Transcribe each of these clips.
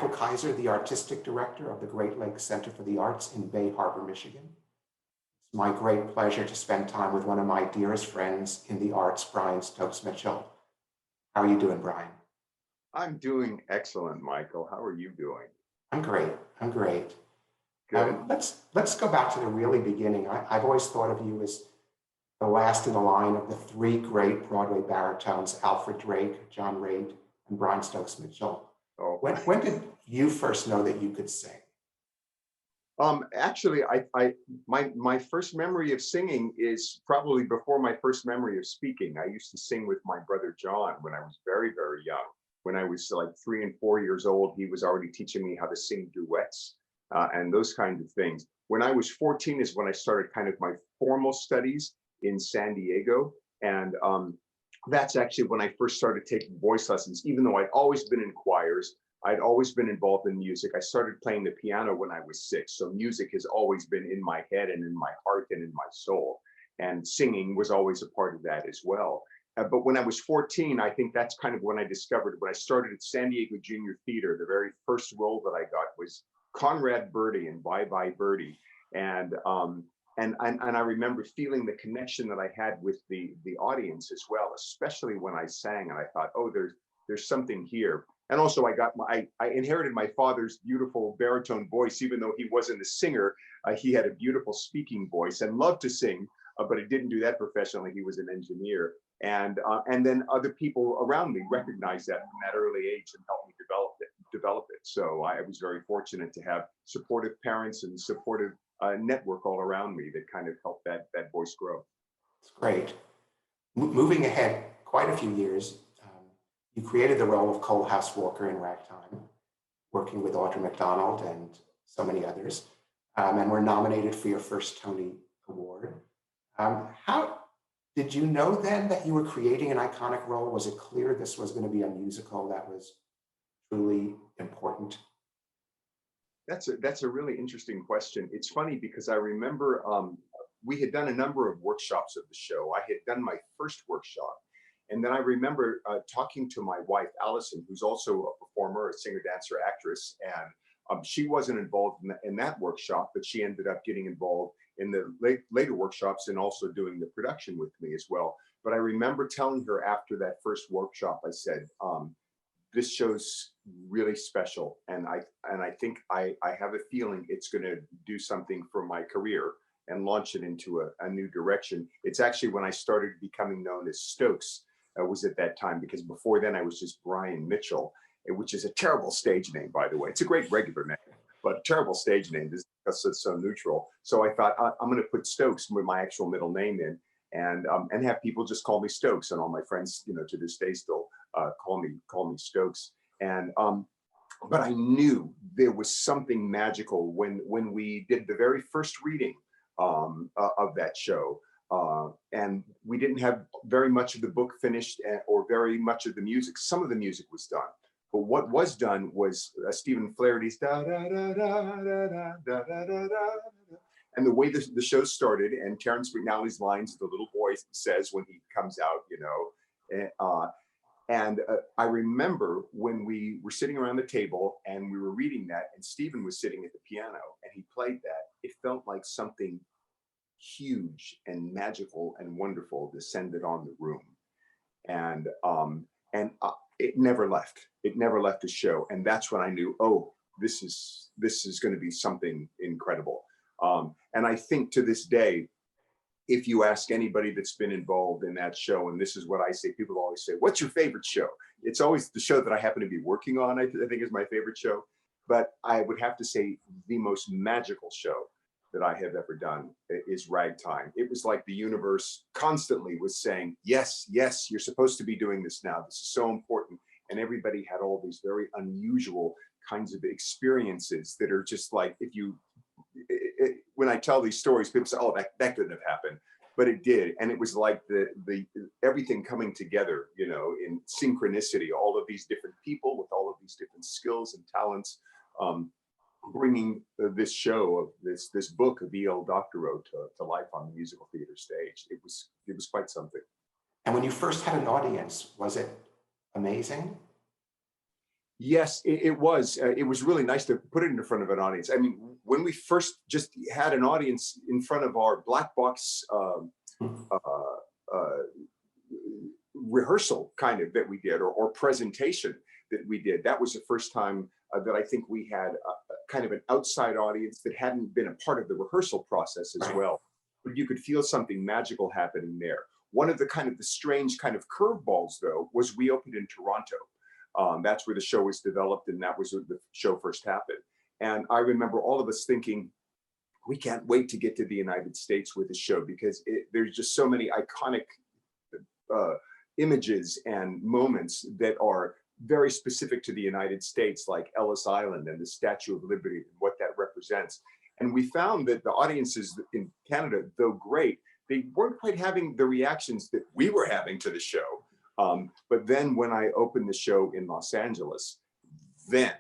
Michael Kaiser, the artistic director of the Great Lakes Center for the Arts in Bay Harbor, Michigan. It's my great pleasure to spend time with one of my dearest friends in the arts, Brian Stokes Mitchell. How are you doing, Brian? I'm doing excellent, Michael. How are you doing? I'm great. I'm great. Good. Let's go back to the really beginning. I've always thought of you as the last in the line of the three great Broadway baritones, Alfred Drake, John Raitt, and Brian Stokes Mitchell. Oh, When did you first know that you could sing? actually, my first memory of singing is probably before my first memory of speaking. I used to sing with my brother John when I was very, very young. When I was like 3 and 4 years old, he was already teaching me how to sing duets and those kinds of things. When I was 14 is when I started kind of my formal studies in San Diego. And that's actually when I first started taking voice lessons, even though I'd always been in choirs. I'd always been involved in music. I started playing the piano when I was 6. So music has always been in my head and in my heart and in my soul. And singing was always a part of that as well. But when I was 14, I think that's kind of when I discovered it. When I started at San Diego Junior Theater, the very first role that I got was Conrad Birdie in Bye Bye Birdie. And I remember feeling the connection that I had with the audience as well, especially when I sang. And I thought, oh, there's something here. And also I inherited my father's beautiful baritone voice. Even though he wasn't a singer, he had a beautiful speaking voice and loved to sing, but he didn't do that professionally. He was an engineer. And then other people around me recognized that from that early age and helped me develop it. So I was very fortunate to have supportive parents and supportive network all around me that kind of helped that voice grow. It's great. Moving ahead quite a few years, you created the role of Coalhouse Walker in Ragtime, working with Audra McDonald and so many others, and were nominated for your first Tony Award. How did you know then that you were creating an iconic role? Was it clear this was going to be a musical that was truly important? That's a really interesting question. It's funny because I remember we had done a number of workshops of the show. I had done my first workshop. And then I remember talking to my wife, Allison, who's also a performer, a singer, dancer, actress. And she wasn't involved in that workshop, but she ended up getting involved in the later workshops and also doing the production with me as well. But I remember telling her after that first workshop, I said, this show's really special. And I think I have a feeling it's going to do something for my career and launch it into a new direction. It's actually when I started becoming known as Stokes. Was at that time, because before then I was just Brian Mitchell, which is a terrible stage name, by the way. It's a great regular name, but a terrible stage name because it's so neutral. So I thought I'm going to put Stokes with my actual middle name in, and have people just call me Stokes, and all my friends, to this day still call me Stokes. And but I knew there was something magical when we did the very first reading of that show. And we didn't have very much of the book finished or very much of the music. Some of the music was done, but what was done was Stephen Flaherty's da da da da da da da da da da, and the way the show started, and Terrence McNally's lines, the little boy says when he comes out, and I remember when we were sitting around the table and we were reading that, and Stephen was sitting at the piano and he played that. It felt like something huge and magical and wonderful descended on the room, and it never left. It never left the show, and that's when I knew, oh, this is going to be something incredible. And I think to this day, if you ask anybody that's been involved in that show, and this is what I say, people always say, "What's your favorite show?" It's always the show that I happen to be working on. I think is my favorite show, but I would have to say the most magical show that I have ever done is Ragtime. It was like the universe constantly was saying, yes, yes, you're supposed to be doing this now. This is so important. And everybody had all these very unusual kinds of experiences that are just like, when I tell these stories, people say, oh, that couldn't have happened. But it did. And it was like the everything coming together, in synchronicity, all of these different people with all of these different skills and talents, bringing this show of this book of E.L. Doctorow to life on the musical theater stage. It was quite something. And when you first had an audience, was it amazing? Yes, it was. It was really nice to put it in front of an audience. I mean, when we first just had an audience in front of our black box uh, uh, rehearsal kind of that we did, or presentation that we did, that was the first time that I think we had kind of an outside audience that hadn't been a part of the rehearsal process as Right. well. But you could feel something magical happening there. One of the strange kind of curveballs, though, was we opened in Toronto. That's where the show was developed, and that was where the show first happened. And I remember all of us thinking, we can't wait to get to the United States with the show, because there's just so many iconic uh, images and moments that are very specific to the United States, like Ellis Island and the Statue of Liberty and what that represents. And we found that the audiences in Canada, though great, they weren't quite having the reactions that we were having to the show. But then when I opened the show in Los Angeles, then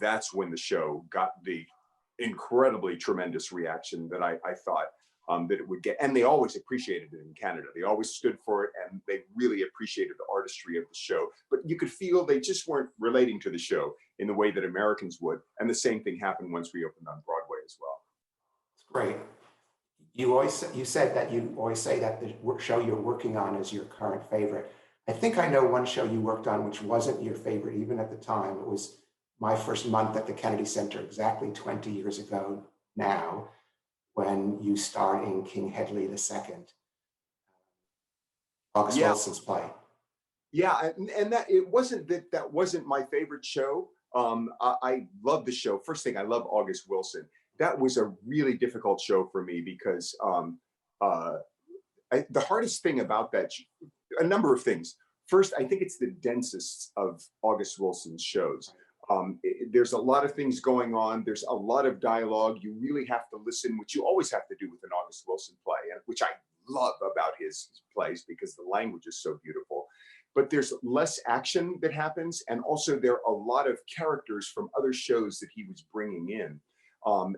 that's when the show got the incredibly tremendous reaction that I thought that it would get. And they always appreciated it in Canada. They always stood for it, and they really appreciated the artistry of the show. But you could feel they just weren't relating to the show in the way that Americans would. And the same thing happened once we opened on Broadway as well. It's great. You said that you always say that the show you're working on is your current favorite. I think I know one show you worked on which wasn't your favorite even at the time. It was my first month at the Kennedy Center exactly 20 years ago now, when you starred in King Hedley II, August Wilson's play. Yeah, and that it wasn't that wasn't my favorite show. I love the show. First thing, I love August Wilson. That was a really difficult show for me because the hardest thing about that, a number of things. First, I think it's the densest of August Wilson's shows. There's a lot of things going on. There's a lot of dialogue. You really have to listen, which you always have to do with an August Wilson play, and which I love about his plays because the language is so beautiful. But there's less action that happens, and also there are a lot of characters from other shows that he was bringing in.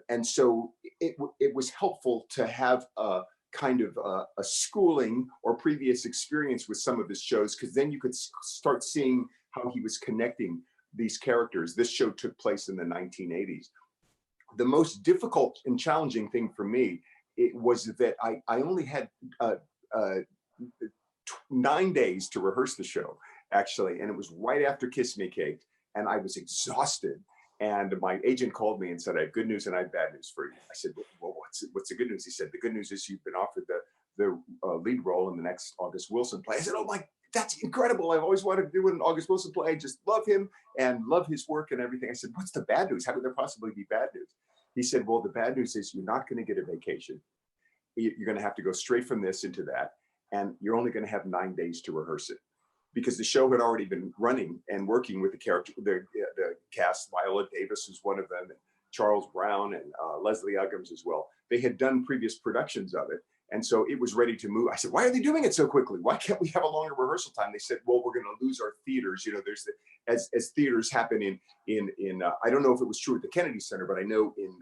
And so it was helpful to have a kind of a schooling or previous experience with some of his shows, because then you could start seeing how he was connecting these characters. This show took place in the 1980s. The most difficult and challenging thing for me, it was that I only had 9 days to rehearse the show, actually, and it was right after Kiss Me Kate, and I was exhausted. And my agent called me and said, "I have good news and I have bad news for you." I said, "Well, what's the good news?" He said, "The good news is you've been offered the lead role in the next August Wilson play." I said, "Oh my, that's incredible! I've always wanted to do an August Wilson play. I just love him and love his work and everything." I said, "What's the bad news? How could there possibly be bad news?" He said, "Well, the bad news is you're not going to get a vacation. You're going to have to go straight from this into that, and you're only going to have 9 days to rehearse it." Because the show had already been running and working with the character, the cast. Viola Davis was one of them, and Charles Brown and Leslie Uggams as well. They had done previous productions of it, and so it was ready to move. I said, "Why are they doing it so quickly? Why can't we have a longer rehearsal time?" They said, "Well, we're going to lose our theaters. You know, there's as theaters happen in I don't know if it was true at the Kennedy Center, but I know in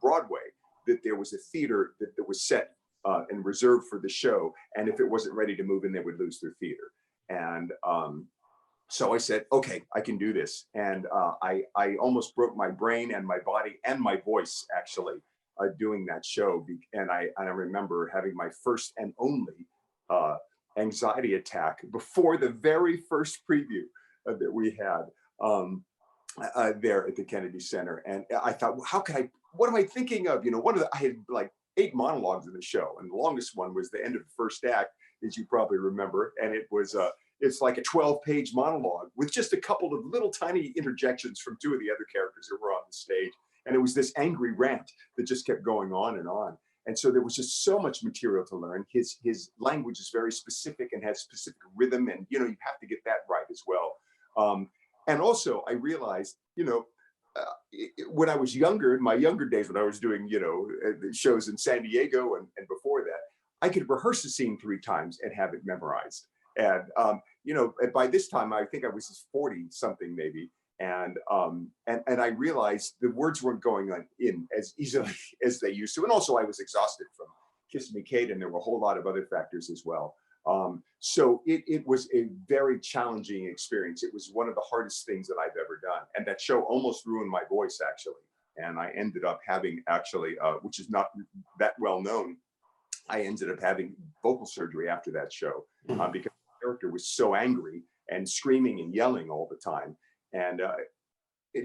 Broadway that there was a theater that was set and reserved for the show, and if it wasn't ready to move in, they would lose their theater." And so I said, "Okay, I can do this." And I almost broke my brain and my body and my voice actually doing that show. And I remember having my first and only anxiety attack before the very first preview that we had there at the Kennedy Center. And I thought, well, how can I? What am I thinking of? You know, I had like 8 monologues in the show, and the longest one was the end of the first act, as you probably remember. And it was it's like a 12-page monologue with just a couple of little tiny interjections from 2 of the other characters that were on the stage. And it was this angry rant that just kept going on and on. And so there was just so much material to learn. His language is very specific and has specific rhythm, and you know, you have to get that right as well. And also I realized, you know, when I was younger, in my younger days, when I was doing, you know, shows in San Diego and before that, I could rehearse a scene 3 times and have it memorized. And, you know, by this time, I think I was 40 something maybe. And I realized the words weren't going in as easily as they used to. And also I was exhausted from Kiss Me Kate, and there were a whole lot of other factors as well. So it was a very challenging experience. It was one of the hardest things that I've ever done. And that show almost ruined my voice, actually. And I ended up having actually, which is not that well known, I ended up having vocal surgery after that show because the character was so angry and screaming and yelling all the time. And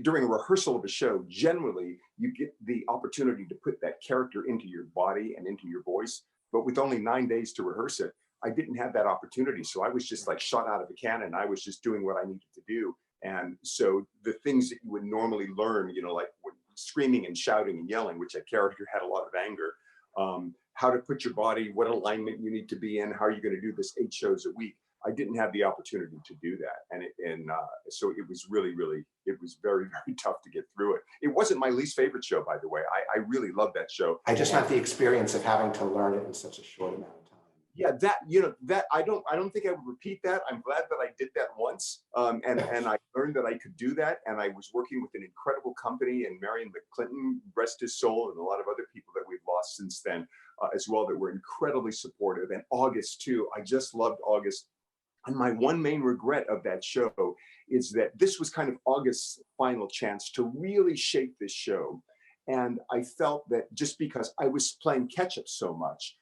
during a rehearsal of a show, generally you get the opportunity to put that character into your body and into your voice. But with only 9 days to rehearse it, I didn't have that opportunity. So I was just like shot out of a cannon. I was just doing what I needed to do. And so the things that you would normally learn, you know, like screaming and shouting and yelling, which that character had a lot of anger, how to put your body, what alignment you need to be in, how are you going to do this 8 shows a week. I didn't have the opportunity to do that. And so it was really, it was very, very tough to get through it. It wasn't my least favorite show, by the way. I really loved that show. I just meant the experience of having to learn it in such a short amount of time. Yeah, that, you know, that I don't think I would repeat that. I'm glad that I did that once. And I learned that I could do that. And I was working with an incredible company, and Marion McClinton, rest his soul, and a lot of other people that we've lost since then as well, that were incredibly supportive. And August too, I just loved August. And my one main regret of that show is that this was kind of August's final chance to really shape this show. And I felt that just because I was playing catch up so much,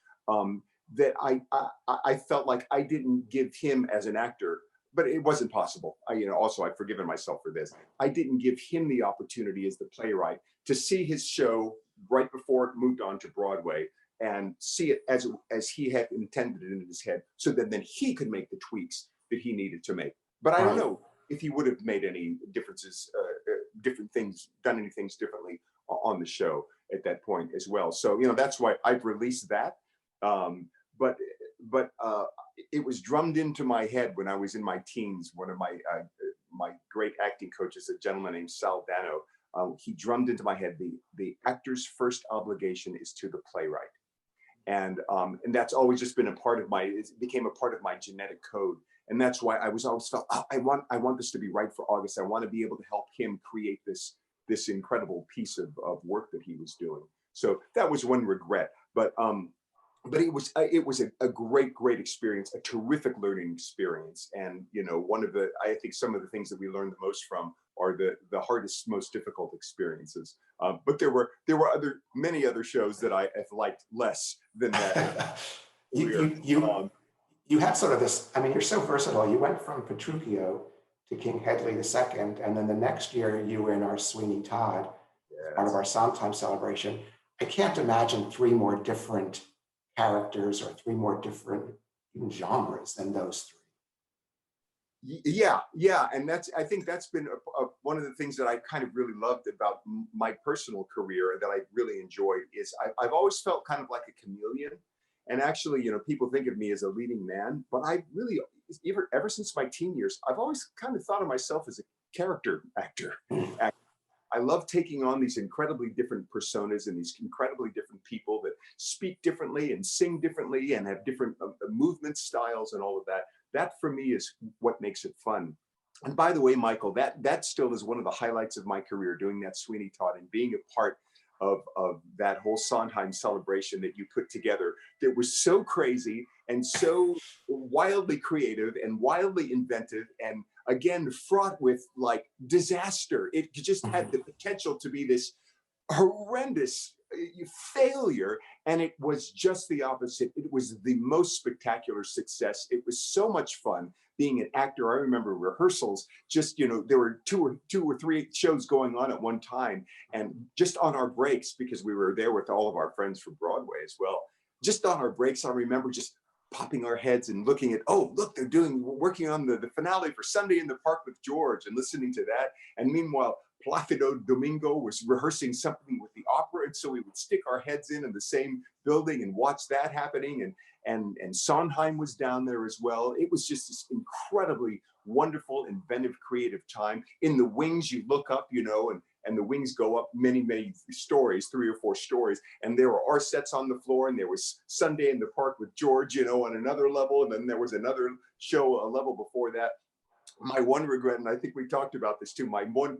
that I felt like I didn't give him as an actor, but it wasn't possible. Also, I've forgiven myself for this. I didn't give him the opportunity as the playwright to see his show right before it moved on to Broadway and see it as he had intended it in his head, so that then he could make the tweaks that he needed to make. But I don't know if he would have made any differences, different things, done any things differently on the show at that point as well. So, that's why I've released that. But it was drummed into my head when I was in my teens. One of my great acting coaches, a gentleman named Sal Dano, he drummed into my head, the actor's first obligation is to the playwright. And that's always just been it became a part of my genetic code. And that's why I always felt, I want this to be right for August. I want to be able to help him create this incredible piece of work that he was doing. So that was one regret. But it was a great experience, a terrific learning experience. And I think some of the things that we learned the most from are the hardest, most difficult experiences. But there were many other shows that I have liked less than that. You had sort of this, you're so versatile. You went from Petruchio to King Hedley II, and then the next year you were in our Sweeney Todd, part of our Sondheim celebration. I can't imagine 3 more different characters or 3 more different even genres than those 3. Yeah, and I think that's been one of the things that I kind of really loved about my personal career that I really enjoyed is I've always felt kind of like a chameleon. And actually, people think of me as a leading man, but I really, ever since my teen years, I've always kind of thought of myself as a character actor. I love taking on these incredibly different personas and these incredibly different people that speak differently and sing differently and have different movement styles and all of that. That for me is what makes it fun. And by the way, Michael, that still is one of the highlights of my career, doing that Sweeney Todd and being a part of that whole Sondheim celebration that you put together that was so crazy and so wildly creative and wildly inventive and again fraught with like disaster. It just had the potential to be this horrendous failure, and it was just the opposite. It was the most spectacular success. It was so much fun being an actor. I remember rehearsals, just there were two or three shows going on at one time, and just on our breaks, because we were there with all of our friends from Broadway as well, just on our breaks I remember just popping our heads and looking at, oh look, they're working on the finale for Sunday in the Park with George, and listening to that. And meanwhile Placido Domingo was rehearsing something with the opera, and so we would stick our heads in the same building and watch that happening. And Sondheim was down there as well. It was just this incredibly wonderful, inventive, creative time. In the wings, you look up, and the wings go up many stories, 3 or 4 stories, and there were our sets on the floor, and there was Sunday in the Park with George, on another level, and then there was another show a level before that. my one regret, and I think we talked about this too, my one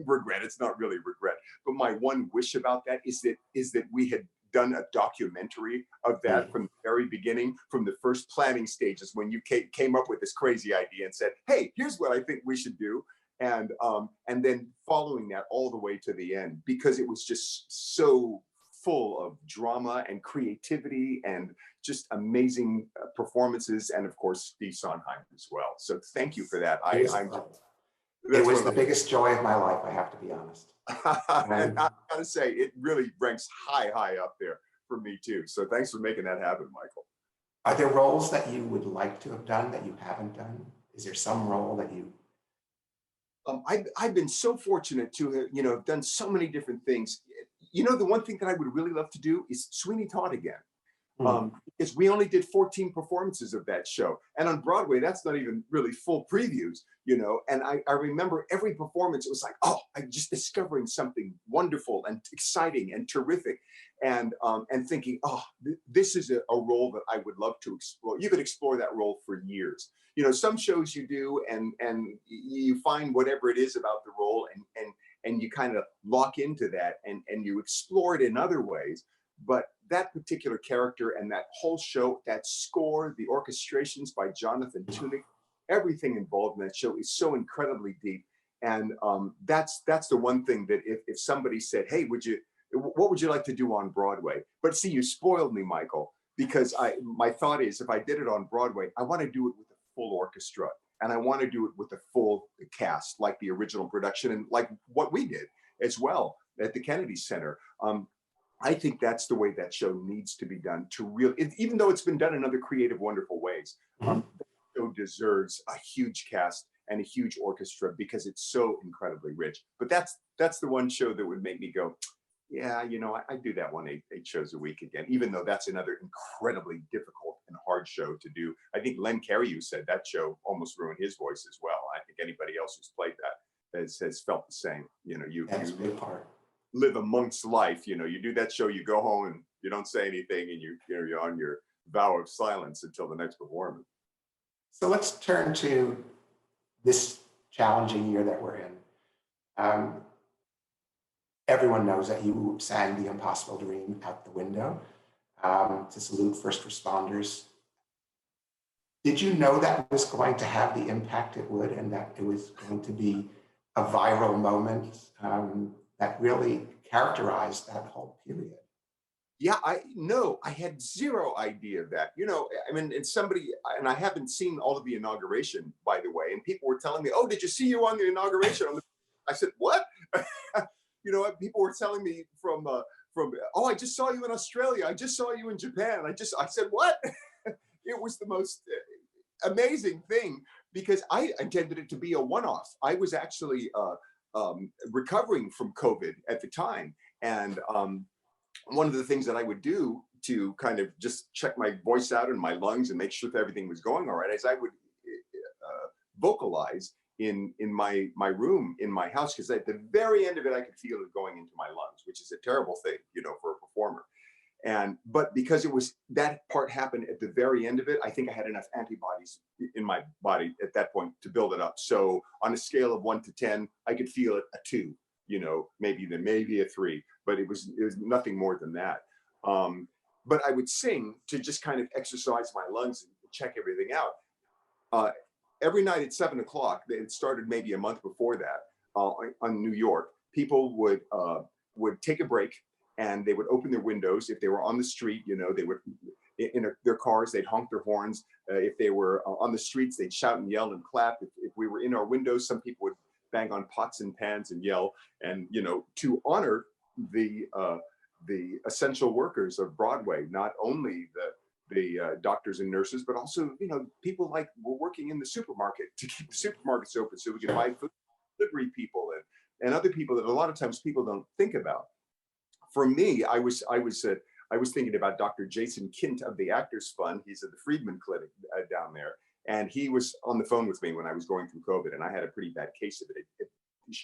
regret, it's not really regret, but my one wish about that is that we had done a documentary of that Mm. from the very beginning, from the first planning stages, when you came up with this crazy idea and said, hey, here's what I think we should do. And then following that all the way to the end, because it was just so full of drama and creativity and just amazing performances, and of course Steve Sondheim as well. So thank you for that. It was, I'm it that's one was of the biggest joy of my life, I have to be honest. and Um, I gotta say, it really ranks high up there for me too. So thanks for making that happen, Michael. are there roles that you would like to have done that you haven't done? Is there some role that you? I've been so fortunate to have, have done so many different things. The one thing that I would really love to do is Sweeney Todd again. Hmm. Because we only did 14 performances of that show. And on Broadway, that's not even really full previews, and I remember every performance, it was like, oh, I'm just discovering something wonderful and exciting and terrific. And thinking, oh, this is a role that I would love to explore. You could explore that role for years. Some shows you do, and you find whatever it is about the role, and you kind of lock into that, and you explore it in other ways. But that particular character and that whole show, that score, the orchestrations by Jonathan Tunick, everything involved in that show is so incredibly deep. And that's the one thing that if somebody said, hey, what would you like to do on Broadway? But see, you spoiled me, Michael, because my thought is, if I did it on Broadway, I want to do it with a full orchestra, and I want to do it with a full cast, like the original production, and like what we did as well at the Kennedy Center. I think that's the way that show needs to be done, even though it's been done in other creative, wonderful ways. Mhm. The show deserves a huge cast and a huge orchestra because it's so incredibly rich. But that's the one show that would make me go, yeah, I do that one eight shows a week again, even though that's another incredibly difficult and hard show to do. I think Len Cariou said that show almost ruined his voice as well. I think anybody else who's played that has felt the same. You That's a big part. live amongst life. You do that show, you go home and you don't say anything, and you're on your vow of silence until the next performance. So let's turn to this challenging year that we're in. Um, Everyone knows that you sang The Impossible Dream out the window to salute first responders. Did you know that was going to have the impact it would, and that it was going to be a viral moment that really characterized that whole period? Yeah, I had zero idea of that. I mean, and I haven't seen all of the inauguration, by the way, and people were telling me, oh, did you see you on the inauguration? I said, what? People were telling me oh, I just saw you in Australia. I just saw you in Japan. I said, what? It was the most amazing thing, because I intended it to be a one-off. I was actually recovering from COVID at the time. And one of the things that I would do to kind of just check my voice out and my lungs and make sure that everything was going all right is I would vocalize in my room in my house, because at the very end of it I could feel it going into my lungs, which is a terrible thing, for a performer. But because it was, that part happened at the very end of it, I think I had enough antibodies in my body at that point to build it up. So on a scale of 1 to 10, I could feel it a 2, maybe a 3, but it was nothing more than that. But I would sing to just kind of exercise my lungs and check everything out. Every night at 7 o'clock, it started maybe a month before that, on New York, people would take a break, and they would open their windows. If they were on the street, they would, in their cars, they'd honk their horns. If they were on the streets, they'd shout and yell and clap. If we were in our windows, some people would bang on pots and pans and yell, and to honor the essential workers of Broadway, not only the doctors and nurses, but also people like were working in the supermarket to keep the supermarkets open so we could buy food, delivery people, and other people that a lot of times people don't think about. For me, I was thinking about Dr. Jason Kint of the Actors Fund. He's at the Friedman Clinic down there, and he was on the phone with me when I was going through COVID, and I had a pretty bad case of it.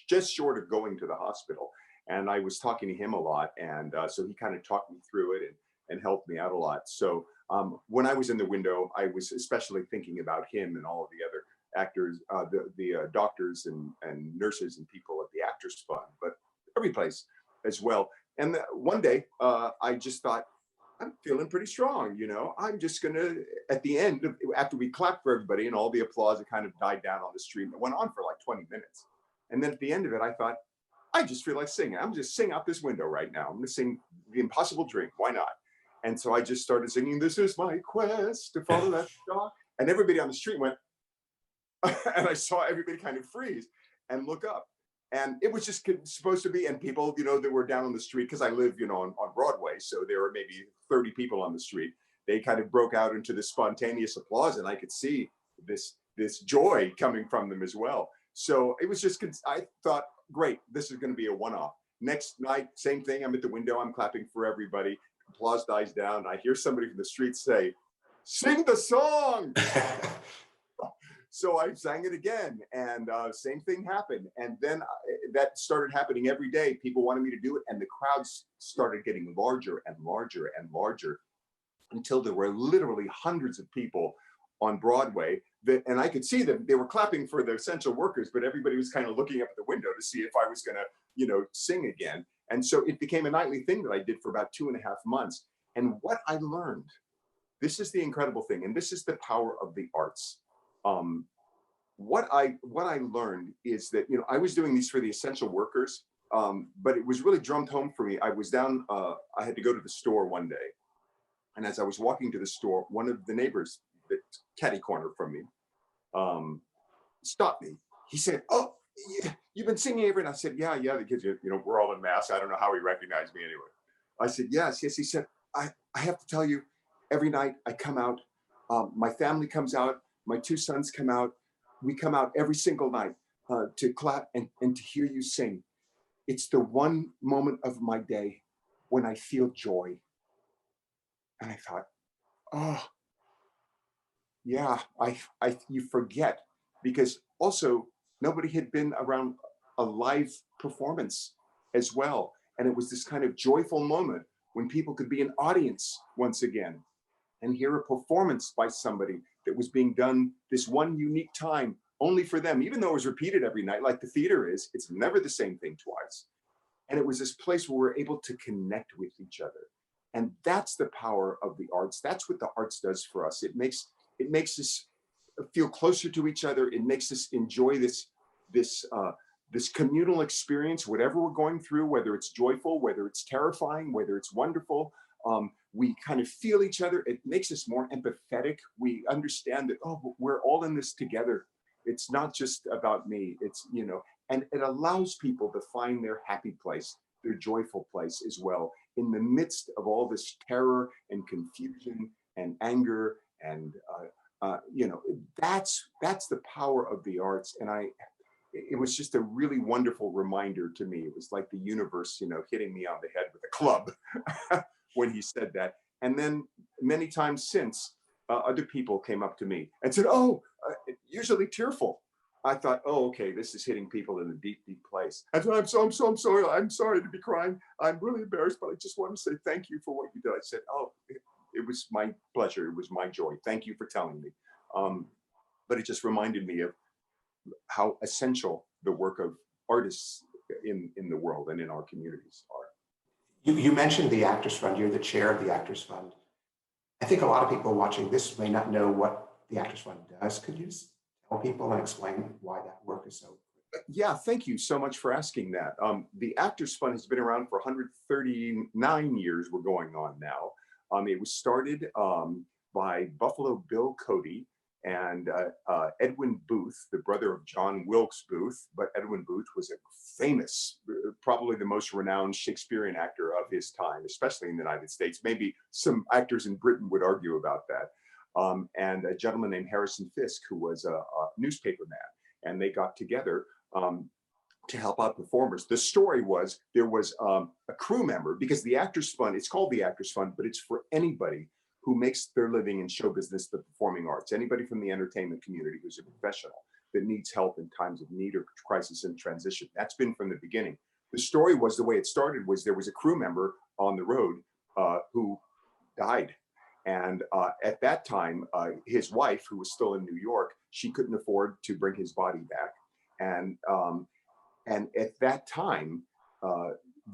Just short of going to the hospital, and I was talking to him a lot, and so he kind of talked me through it and helped me out a lot. So when I was in the window, I was especially thinking about him and all of the other actors, the doctors and nurses and people at the Actors Fund, but every place as well. And one day, I just thought, I'm feeling pretty strong, you know. I'm just gonna, at the end, after we clapped for everybody and all the applause, it kind of died down on the street. It went on for like 20 minutes. And then at the end of it, I thought, I just feel like singing. I'm just sing out this window right now. I'm gonna sing The Impossible Dream. Why not? And so I just started singing, this is my quest to follow that star. And everybody on the street went, and I saw everybody kind of freeze and look up. And it was just supposed to be, and people, you know, that were down on the street, because I live, you know, on Broadway, so there were maybe 30 people on the street. They kind of broke out into this spontaneous applause, and I could see this joy coming from them as well. So it was just, I thought, great, this is going to be a one-off. Next night, same thing. I'm at the window, I'm clapping for everybody. Applause dies down. I hear somebody from the street say, "Sing the song." So I sang it again, and same thing happened. And then that started happening every day. People wanted me to do it, and the crowds started getting larger and larger and larger until there were literally hundreds of people on Broadway. And I could see them. They were clapping for the essential workers, but everybody was kind of looking up at the window to see if I was going to, you know, sing again. And so it became a nightly thing that I did for about 2.5 months. And what I learned, this is the incredible thing, and this is the power of the arts. What I learned is that, you know, I was doing these for the essential workers, but it was really drummed home for me. I was down, I had to go to the store one day. And as I was walking to the store, one of the neighbors, the catty corner from me, stopped me. He said, "Oh, you've been singing every night." I said, yeah, the kids, you know, we're all in masks. I don't know how he recognized me anyway. I said, yes. He said, I have to tell you, every night I come out, my family comes out, my 2 sons come out, we come out every single night to clap and to hear you sing. It's the one moment of my day when I feel joy. And I thought, oh, yeah, you forget, because also nobody had been around a live performance as well. And it was this kind of joyful moment when people could be an audience once again and hear a performance by somebody that was being done this one unique time only for them, even though it was repeated every night, like the theater is. It's never the same thing twice. And it was this place where we're able to connect with each other. And that's the power of the arts. That's what the arts does for us. It makes us feel closer to each other. It makes us enjoy this communal experience, whatever we're going through, whether it's joyful, whether it's terrifying, whether it's wonderful. We kind of feel each other. It makes us more empathetic. We understand that, oh, we're all in this together. It's not just about me. It's, you know, and it allows people to find their happy place, their joyful place as well, in the midst of all this terror and confusion and anger. And, you know, that's the power of the arts. And it was just a really wonderful reminder to me. It was like the universe, you know, hitting me on the head with a club when he said that. And then many times since, other people came up to me and said, "Oh," usually tearful. I thought, oh, okay, this is hitting people in a deep, deep place. And so I'm sorry. I'm sorry to be crying. I'm really embarrassed, but I just want to say thank you for what you did. I said, oh, it was my pleasure. It was my joy. Thank you for telling me. But it just reminded me of how essential the work of artists in the world and in our communities are. You mentioned the Actors Fund. You're the chair of the Actors Fund. I think a lot of people watching this may not know what the Actors Fund does. Could you just tell people and explain why that work is so? Yeah, thank you so much for asking that. The Actors Fund has been around for 139 years. We're going on now. It was started by Buffalo Bill Cody and Edwin Booth, the brother of John Wilkes Booth. But Edwin Booth was a famous, probably the most renowned Shakespearean actor of his time, especially in the United States. Maybe some actors in Britain would argue about that. And a gentleman named Harrison Fisk, who was a newspaper man, and they got together to help out performers. The story was there was a crew member, because the Actors Fund, it's called the Actors Fund, but it's for anybody who makes their living in show business, the performing arts, anybody from the entertainment community who's a professional that needs help in times of need or crisis and transition. That's been from the beginning. The story was, the way it started was there was a crew member on the road who died. And at that time, his wife, who was still in New York, she couldn't afford to bring his body back. And at that time,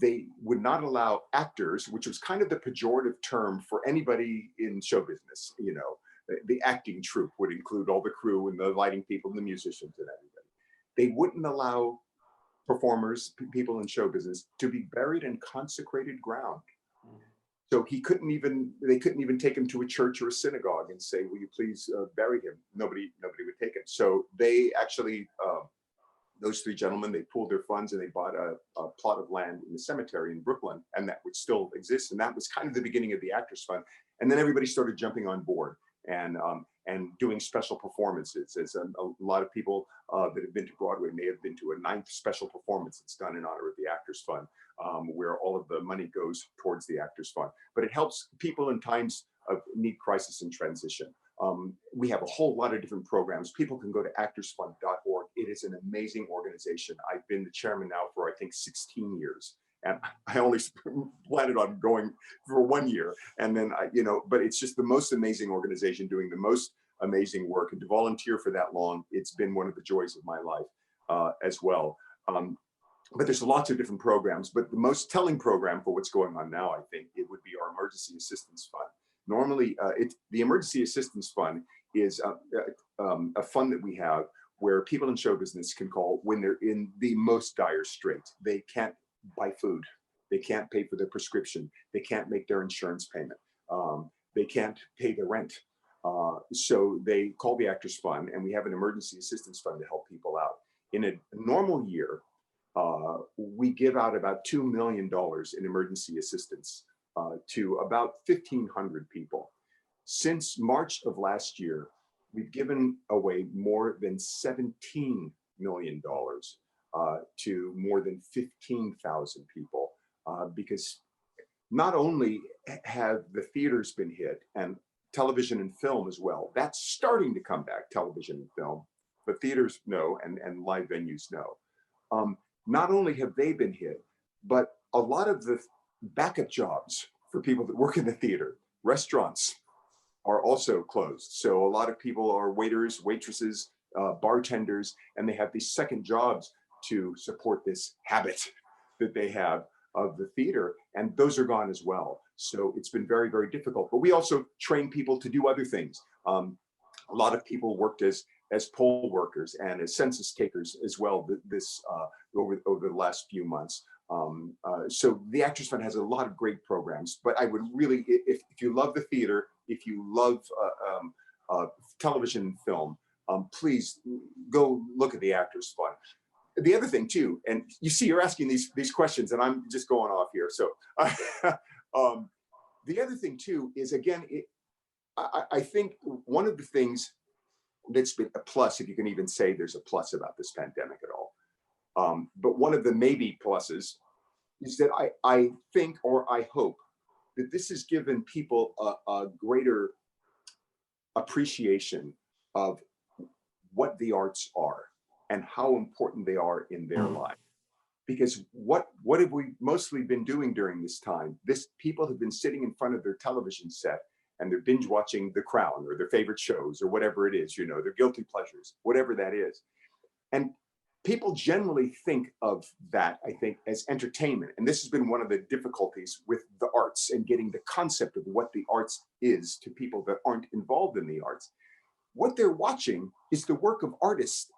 they would not allow actors, which was kind of the pejorative term for anybody in show business. You know, the acting troupe would include all the crew and the lighting people and the musicians and everybody. They wouldn't allow performers, people in show business, to be buried in consecrated ground. So they couldn't even take him to a church or a synagogue and say, will you please bury him? Nobody would take him. So they actually, those three gentlemen, they pooled their funds and they bought a plot of land in the cemetery in Brooklyn, and that would still exist. And that was kind of the beginning of the Actors Fund. And then everybody started jumping on board and doing special performances. As a lot of people that have been to Broadway may have been to a 9th special performance that's done in honor of the Actors Fund, where all of the money goes towards the Actors Fund. But it helps people in times of need, crisis, and transition. We have a whole lot of different programs. People can go to actorsfund.org. It is an amazing organization. I've been the chairman now for, I think, 16 years. And I only planted on going for 1 year. And then, but it's just the most amazing organization doing the most amazing work. And to volunteer for that long, it's been one of the joys of my life as well. But there's lots of different programs. But the most telling program for what's going on now, I think, it would be our Emergency Assistance Fund. Normally, the Emergency Assistance Fund is a fund that we have where people in show business can call when they're in the most dire straits. They can't buy food. They can't pay for their prescription. They can't make their insurance payment. They can't pay their rent. So they call the Actors Fund, and we have an Emergency Assistance Fund to help people out. In a normal year, we give out about $2 million in emergency assistance to about 1,500 people. Since March of last year, we've given away more than $17 million to more than 15,000 people, because not only have the theaters been hit, and television and film as well, that's starting to come back, television and film, but theaters no, and live venues no. Not only have they been hit, but a lot of the backup jobs for people that work in the theater, restaurants, are also closed. So a lot of people are waiters, waitresses, bartenders, and they have these second jobs to support this habit that they have of the theater, and those are gone as well. So it's been very, very difficult. But we also train people to do other things. A lot of people worked as poll workers and as census takers as well over the last few months. So the Actors Fund has a lot of great programs, but I would really, if you love the theater, if you love television and film, please go look at the Actors Fund. The other thing too, and you see, you're asking these questions and I'm just going off here. So the other thing too is, again, I think one of the things that's been a plus, if you can even say there's a plus about this pandemic at all, but one of the maybe pluses is that I think, or I hope, that this has given people a greater appreciation of what the arts are and how important they are in their life. Because what have we mostly been doing during this time? People have been sitting in front of their television set and they're binge watching The Crown or their favorite shows or whatever it is, their guilty pleasures, whatever that is. And people generally think of that, I think, as entertainment. And this has been one of the difficulties with the arts and getting the concept of what the arts is to people that aren't involved in the arts. What they're watching is the work of artists,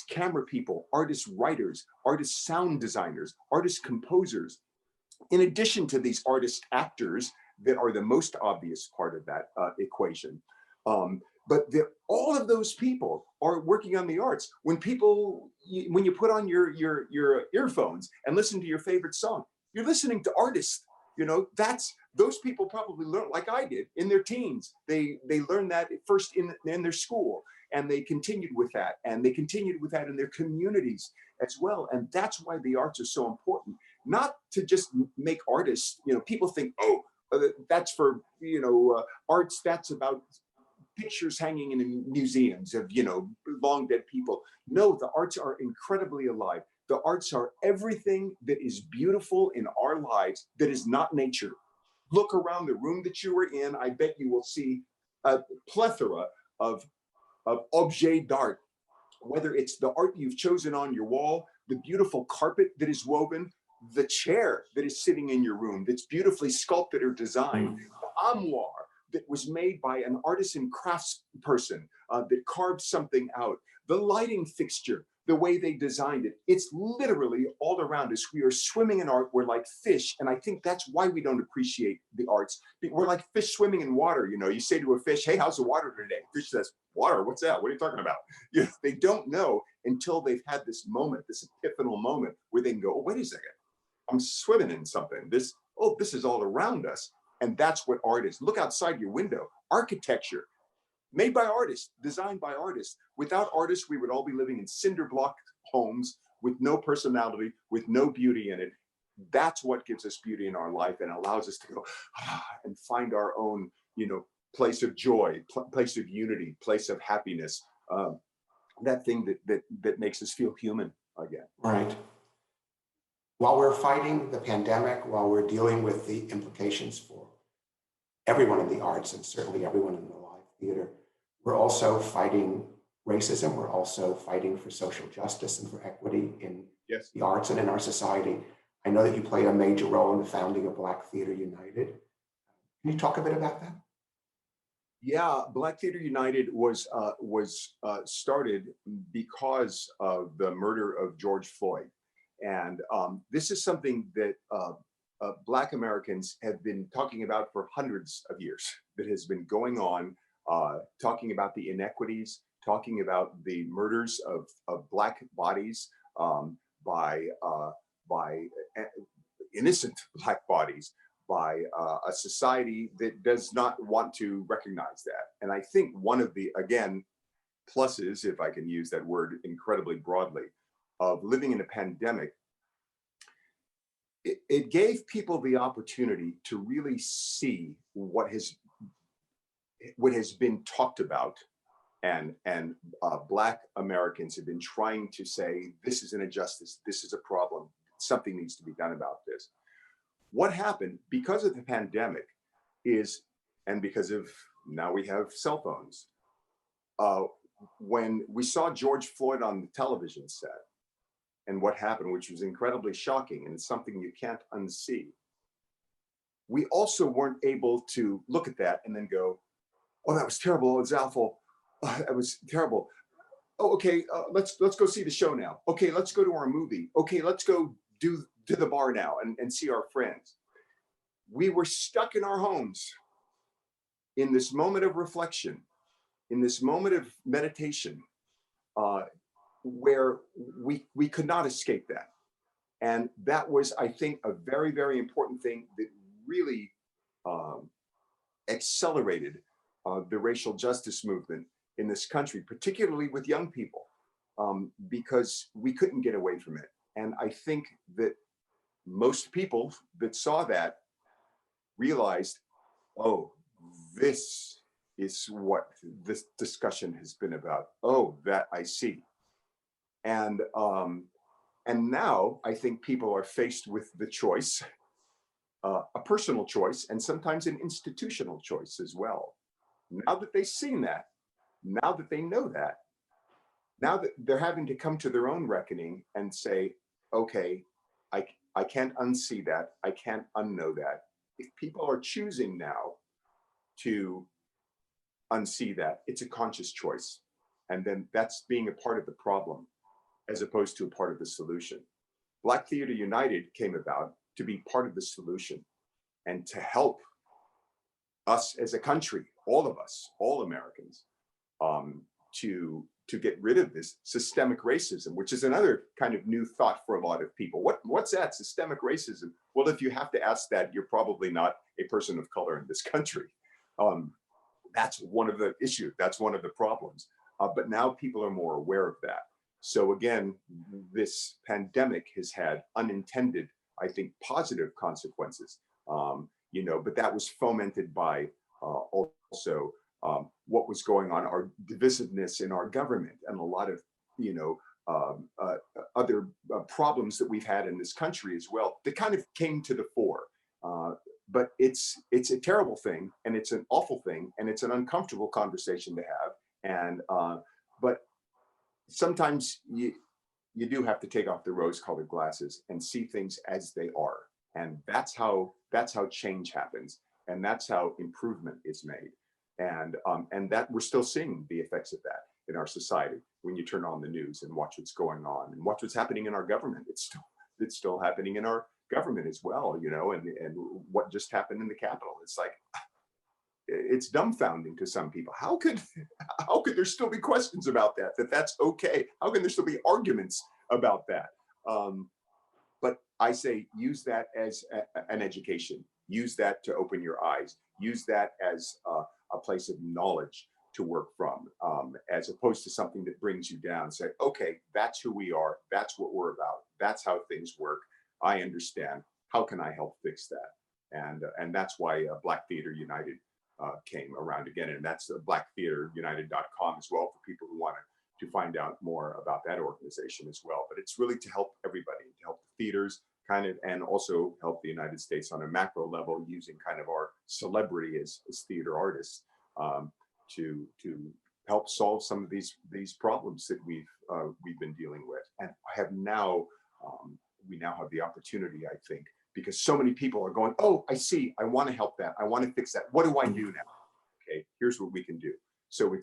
camera people, artist writers, artist sound designers, artist composers, in addition to these artist actors that are the most obvious part of that equation. But all of those people are working on the arts. When you put on your earphones and listen to your favorite song, you're listening to artists. Those people probably learned, like I did, in their teens. They learned that first in their school, and they continued with that, and they continued with that in their communities as well. And that's why the arts are so important. Not to just make artists. People think, oh, that's for arts. That's about pictures hanging in museums of long dead people. No, the arts are incredibly alive. The arts are everything that is beautiful in our lives that is not nature. Look around the room that you were in. I bet you will see a plethora of of objet d'art, whether it's the art you've chosen on your wall, the beautiful carpet that is woven, the chair that is sitting in your room that's beautifully sculpted or designed, the armoire that was made by an artisan craftsperson that carved something out, the lighting fixture, the way they designed it. It's literally all around us. We are swimming in art. We're like fish. And I think that's why we don't appreciate the arts. We're like fish swimming in water. You know, you say to a fish, hey, how's the water today? Fish says, water, what's that? What are you talking about? You know, they don't know until they've had this moment, this epiphanal moment where they can go, oh, wait a second, I'm swimming in something. This is all around us. And that's what art is. Look outside your window. Architecture, made by artists, designed by artists. Without artists, we would all be living in cinder block homes with no personality, with no beauty in it. That's what gives us beauty in our life and allows us to go and find our own, you know, place of joy, place of unity, place of happiness. That thing that makes us feel human again. Right. While we're fighting the pandemic, while we're dealing with the implications for everyone in the arts and certainly everyone in the live theater, we're also fighting racism. We're also fighting for social justice and for equity in the arts and in our society. I know that you played a major role in the founding of Black Theater United. Can you talk a bit about that? Yeah, Black Theater United was started because of the murder of George Floyd. And this is something that Black Americans have been talking about for hundreds of years, that has been going on, talking about the inequities, talking about the murders of Black bodies by innocent Black bodies, by a society that does not want to recognize that. And I think one of the, again, pluses, if I can use that word incredibly broadly, of living in a pandemic, it gave people the opportunity to really see what has been talked about, and Black Americans have been trying to say, this is an injustice, this is a problem, something needs to be done about this. What happened because of the pandemic is, and because of now we have cell phones, when we saw George Floyd on the television set and what happened, which was incredibly shocking and it's something you can't unsee, we also weren't able to look at that and then go, oh, that was terrible, it was awful, that was terrible. Oh, okay, let's go see the show now. Okay, let's go to our movie. Okay, let's go to the bar now and see our friends. We were stuck in our homes in this moment of reflection, in this moment of meditation, where we could not escape that. And that was, I think, a very, very important thing that really accelerated the racial justice movement in this country, particularly with young people, because we couldn't get away from it. And I think that most people that saw that realized, oh, this is what this discussion has been about. Oh, that I see. And now I think people are faced with the choice, a personal choice, and sometimes an institutional choice as well. Now that they've seen that, now that they know that, now that they're having to come to their own reckoning and say, okay, I can't unsee that, I can't unknow that. If people are choosing now to unsee that, it's a conscious choice. And then that's being a part of the problem as opposed to a part of the solution. Black Theater United came about to be part of the solution and to help us as a country, all of us, all Americans, to get rid of this systemic racism, which is another kind of new thought for a lot of people. What's that, systemic racism? Well, if you have to ask that, you're probably not a person of color in this country. That's one of the issues, that's one of the problems. But now people are more aware of that. So again, this pandemic has had unintended, I think, positive consequences, but that was fomented by also what was going on, our divisiveness in our government, and a lot of, other problems that we've had in this country as well, that kind of came to the fore. But it's a terrible thing, and it's an awful thing, and it's an uncomfortable conversation to have. And but sometimes you do have to take off the rose-colored glasses and see things as they are, and that's how change happens, and that's how improvement is made, and that we're still seeing the effects of that in our society. When you turn on the news and watch what's going on and watch what's happening in our government, it's still happening in our government as well, you know, and what just happened in the Capitol. It's like, it's dumbfounding to some people. How could there still be questions about that's okay? How can there still be arguments about that? But I say use that as an education. Use that to open your eyes. Use that as a place of knowledge to work from, as opposed to something that brings you down. Say, okay, that's who we are. That's what we're about. That's how things work. I understand. How can I help fix that? And that's why Black Theater United came around again, and that's blacktheaterunited.com as well for people who want to find out more about that organization as well. But it's really to help everybody, to help the theaters kind of, and also help the United States on a macro level, using kind of our celebrity as theater artists to help solve some of these problems that we've been dealing with, and have now we now have the opportunity, I think, because so many people are going, oh, I see, I want to help that, I want to fix that. What do I do now? Okay, here's what we can do. So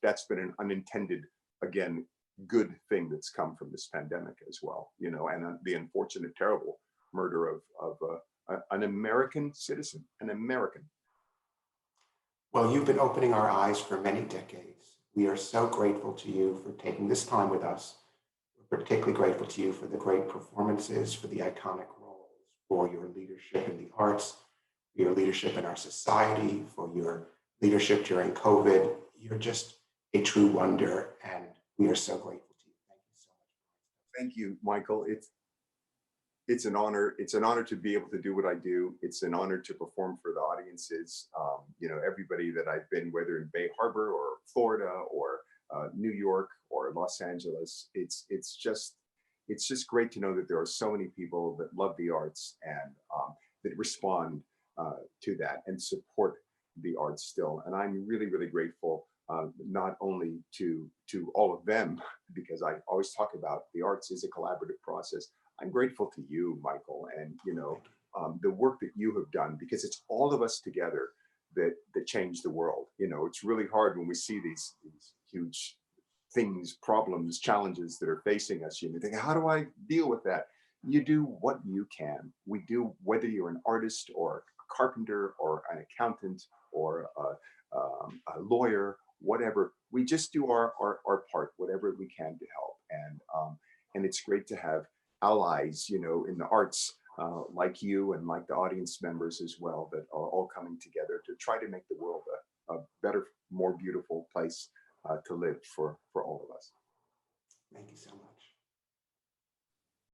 that's been an unintended, again, good thing that's come from this pandemic as well, you know, and the unfortunate, terrible murder of an American citizen, an American. Well, you've been opening our eyes for many decades. We are so grateful to you for taking this time with us. We're particularly grateful to you for the great performances, for the iconic roles, for your leadership in the arts, for your leadership in our society, for your leadership during COVID. You're just a true wonder, and we are so grateful to you. Thank you so much. Thank you, Michael. It's an honor. It's an honor to be able to do what I do. It's an honor to perform for the audiences. You know, everybody that I've been, whether in Bay Harbor or Florida or New York or Los Angeles, it's just great to know that there are so many people that love the arts and that respond to that and support the arts still. And I'm really, really grateful, not only to all of them, because I always talk about the arts is a collaborative process. I'm grateful to you, Michael, and you know, the work that you have done, because it's all of us together that change the world. You know, it's really hard when we see these huge things, problems, challenges that are facing us. You think, how do I deal with that? You do what you can. We do, whether you're an artist or a carpenter or an accountant or a lawyer, whatever. We just do our part, whatever we can to help. And it's great to have allies, you know, in the arts, like you and like the audience members as well, that are all coming together to try to make the world a better, more beautiful place to live for all of us. Thank you so much.